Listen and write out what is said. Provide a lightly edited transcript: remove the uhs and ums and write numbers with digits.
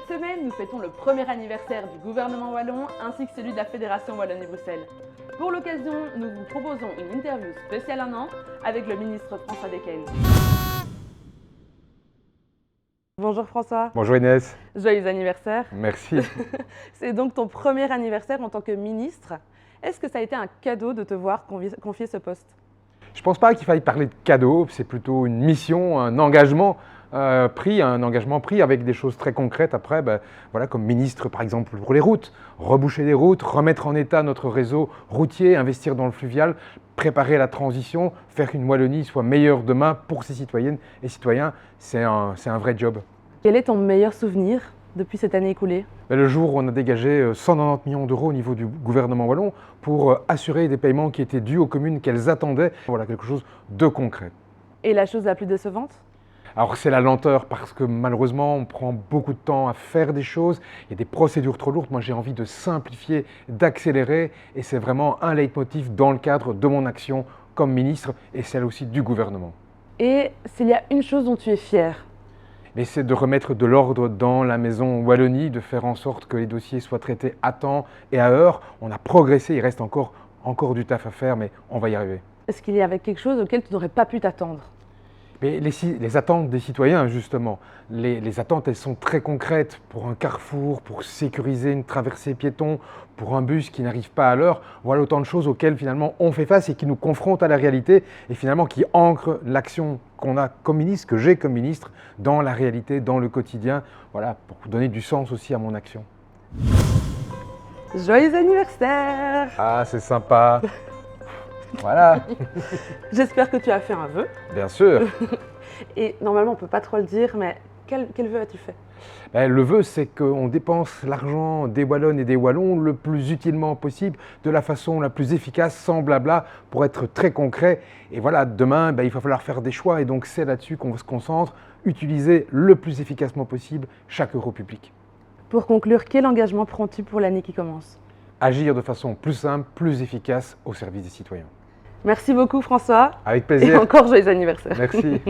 Cette semaine, nous fêtons le premier anniversaire du gouvernement wallon ainsi que celui de la Fédération Wallonie-Bruxelles. Pour l'occasion, nous vous proposons une interview spéciale 1 an avec le ministre François Dequesne. Bonjour François. Bonjour Inès. Joyeux anniversaire. Merci. C'est donc ton premier anniversaire en tant que ministre. Est-ce que ça a été un cadeau de te voir confier ce poste? Je ne pense pas qu'il faille parler de cadeau, c'est plutôt une mission, un engagement pris avec des choses très concrètes après, voilà, comme ministre par exemple pour les routes, reboucher les routes, remettre en état notre réseau routier, investir dans le fluvial, préparer la transition, faire qu'une Wallonie soit meilleure demain pour ses citoyennes et citoyens, c'est un vrai job. Quel est ton meilleur souvenir depuis cette année écoulée? Le jour où on a dégagé 190 millions d'euros au niveau du gouvernement wallon pour assurer des paiements qui étaient dus aux communes qu'elles attendaient, voilà quelque chose de concret. Et la chose la plus décevante? Alors c'est la lenteur parce que malheureusement on prend beaucoup de temps à faire des choses, il y a des procédures trop lourdes, moi j'ai envie de simplifier, d'accélérer et c'est vraiment un leitmotiv dans le cadre de mon action comme ministre et celle aussi du gouvernement. Et s'il y a une chose dont tu es fier? Mais c'est de remettre de l'ordre dans la maison Wallonie, de faire en sorte que les dossiers soient traités à temps et à heure. On a progressé, il reste encore du taf à faire, mais on va y arriver. Est-ce qu'il y avait quelque chose auquel tu n'aurais pas pu t'attendre? Mais les attentes des citoyens, justement, les attentes, elles sont très concrètes pour un carrefour, pour sécuriser une traversée piéton, pour un bus qui n'arrive pas à l'heure. Voilà autant de choses auxquelles finalement on fait face et qui nous confrontent à la réalité et finalement qui ancrent l'action qu'on a comme ministre, que j'ai comme ministre, dans la réalité, dans le quotidien, voilà, pour donner du sens aussi à mon action. Joyeux anniversaire! Ah, c'est sympa. Voilà. J'espère que tu as fait un vœu. Bien sûr. Et normalement, on ne peut pas trop le dire, mais quel vœu as-tu fait? Le vœu, c'est qu'on dépense l'argent des Wallonnes et des Wallons le plus utilement possible, de la façon la plus efficace, sans blabla, pour être très concret. Et voilà, demain, il va falloir faire des choix. Et donc, c'est là-dessus qu'on se concentre, utiliser le plus efficacement possible chaque euro public. Pour conclure, quel engagement prends-tu pour l'année qui commence? Agir de façon plus simple, plus efficace au service des citoyens. Merci beaucoup François. Avec plaisir. Et encore joyeux anniversaire. Merci.